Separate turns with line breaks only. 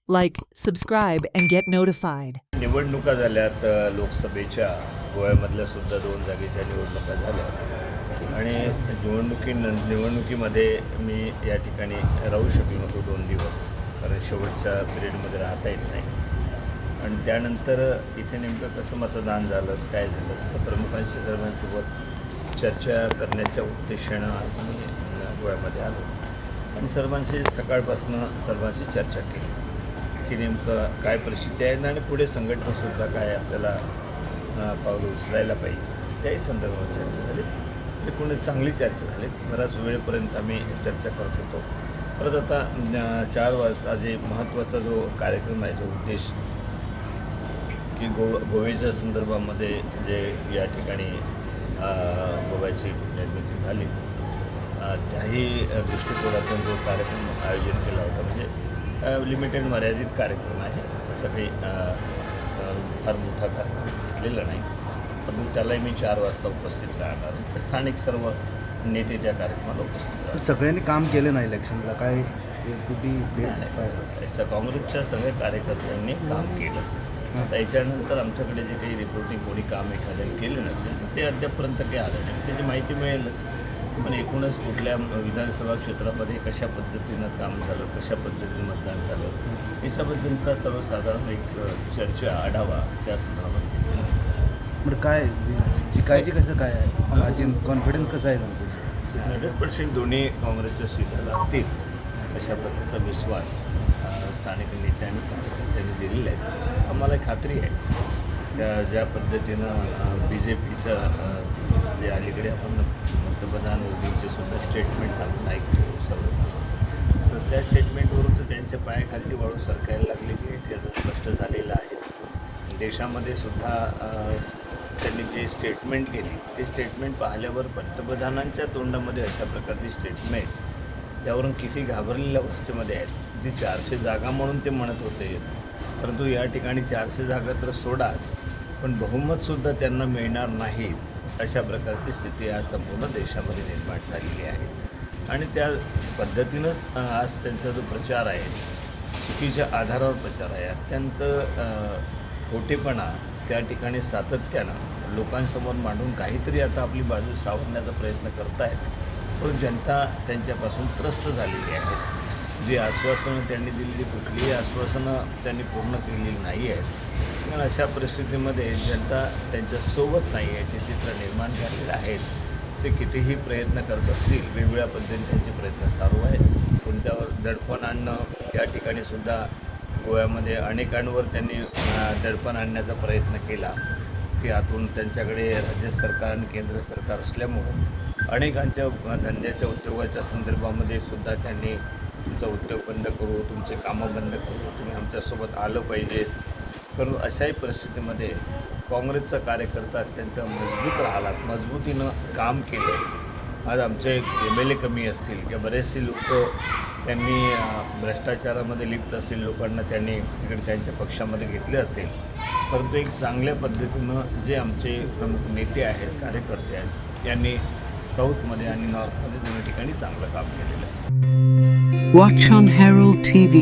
Like, subscribe, and get notified.
निवडणुका झाल्यात लोकसभेच्या गोव्यामधल्या सुद्धा 2 जागेच्या निवडणुका झाल्या आणि निवडणुकीमध्ये मी या ठिकाणी राहू शकलो नव्हतो 2 दिवस, कारण शेवटच्या पिरियडमध्ये राहता येत नाही. आणि त्यानंतर इथे नेमकं कसं मतदान झालं, काय झालं, तसं प्रमुखांशी सर्वांसोबत चर्चा करण्याच्या उद्देशानं आज मी गोव्यामध्ये आलो आणि सर्वांशी सकाळपासून सर्वांशी चर्चा केली की नेमकं काय परिस्थिती आहे आणि पुढे संघटनेसुद्धा काय आपल्याला पावलं उचलायला पाहिजे, त्याही संदर्भात चर्चा झाली. एकूणच चांगली चर्चा झाली. बराच वेळेपर्यंत आम्ही चर्चा करत होतो. परत आता 4 वाजता जे महत्त्वाचा जो कार्यक्रम आहे, जो उद्देश की गोव्याच्या संदर्भामध्ये जे या ठिकाणी गोव्याची निर्मिती झाली, त्याही दृष्टिकोनातून जो कार्यक्रम आयोजित केला होता, म्हणजे लिमिटेड मर्यादित कार्यक्रम आहे, असं काही फार मोठा कार्यक्रम घेतलेला नाही, परंतु त्यालाही मी 4 वाजता उपस्थित राहणार. स्थानिक सर्व नेते त्या कार्यक्रमाला उपस्थित राहणार.
सगळ्यांनी काम केलं नाही इलेक्शनला, काय
काँग्रेसच्या सगळ्या कार्यकर्त्यांनी काम केलं. त्याच्यानंतर आमच्याकडे जे काही रिपोर्टिंग कोणी काम एखाद्याने केलं नसेल तर ते अद्यापपर्यंत काही आलं नाही, त्याची माहिती मिळेलच. पण एकूणच कुठल्या विधानसभा क्षेत्रामध्ये कशा पद्धतीनं काम झालं, कशा पद्धतीनं मतदान झालं, याच्याबद्दलचा सर्वसाधारण एक चर्चा, आढावा त्या संदर्भात घेतला.
म्हणजे काय जिकायची कसं काय आहे, माझी कॉन्फिडन्स कसं आहे तुमचं?
100% दोन्ही काँग्रेसच्या सीटा लागतील अशा प्रकारचा विश्वास स्थानिक नेते आणि कार्यकर्त्यांनी दिलेला आहे. आम्हाला खात्री आहे ज्या पद्धतीनं BJPचं जे अलीकडे आपण पंतप्रधान मोदींचे सुद्धा स्टेटमेंट आपण ऐकतो सर्व, तर त्या स्टेटमेंटवरून तर त्यांच्या पायाखालची वाळू सरकायला लागलेली आहे, ते आता स्पष्ट झालेलं आहे. देशामध्ये सुद्धा त्यांनी जे स्टेटमेंट केली, ते स्टेटमेंट पाहिल्यावर पंतप्रधानांच्या तोंडामध्ये अशा प्रकारची स्टेटमेंट, त्यावरून किती घाबरलेल्या अवस्थेमध्ये आहेत. जी 400 जागा म्हणून ते म्हणत होते, परंतु या ठिकाणी 400 जागा तर सोडाच, पण बहुमतसुद्धा त्यांना मिळणार नाही, अशा प्रकारची स्थिती आज संपूर्ण देशामध्ये निर्माण झालेली आहे. आणि त्या पद्धतीनंच आज त्यांचा जो प्रचार आहे, चुकीच्या आधारावर प्रचार आहे, अत्यंत खोटेपणा त्या ठिकाणी सातत्यानं लोकांसमोर मांडून काहीतरी आता आपली बाजू सावरण्याचा प्रयत्न करत आहेत, पण जनता त्यांच्यापासून त्रस्त झालेली आहे. जी आश्वासनं त्यांनी दिलेली, कुठलीही आश्वासनं त्यांनी पूर्ण केलेली नाही आहेत. पण अशा परिस्थितीमध्ये जनता त्यांच्यासोबत नाही आहे, ते चित्र निर्माण झालेलं आहे. ते कितीही प्रयत्न करत असतील, वेगवेगळ्या पद्धतीने त्यांचे प्रयत्न चालू आहेत. कोणत्यावर दडपण आणणं, या ठिकाणी सुद्धा गोव्यामध्ये अनेकांवर त्यांनी दडपण आणण्याचा प्रयत्न केला की आतून त्यांच्याकडे राज्य सरकार आणि केंद्र सरकार असल्यामुळं अनेकांच्या धंद्याच्या उद्योगाच्या संदर्भामध्ये सुद्धा त्यांनी तुमचा उद्योग बंद करू, तुमचे कामं बंद करू, तुम्ही आमच्यासोबत आलं पाहिजेत. पण अशाही परिस्थितीमध्ये काँग्रेसचा कार्यकर्ता अत्यंत मजबूत राहिला, मजबूतीनं काम केलं. आज आमचे MLA कमी असतील किंवा बरेचसे लोक त्यांनी भ्रष्टाचारामध्ये लिप्त असतील लोकांना त्यांनी तिकडे त्यांच्या पक्षामध्ये घेतले असेल, परंतु एक चांगल्या पद्धतीनं जे आमचे प्रमुख नेते आहेत, कार्यकर्ते आहेत, यांनी साऊथमध्ये आणि नॉर्थमध्ये दोन्ही ठिकाणी चांगलं काम केलेलं आहे.
Watch on Herald TV.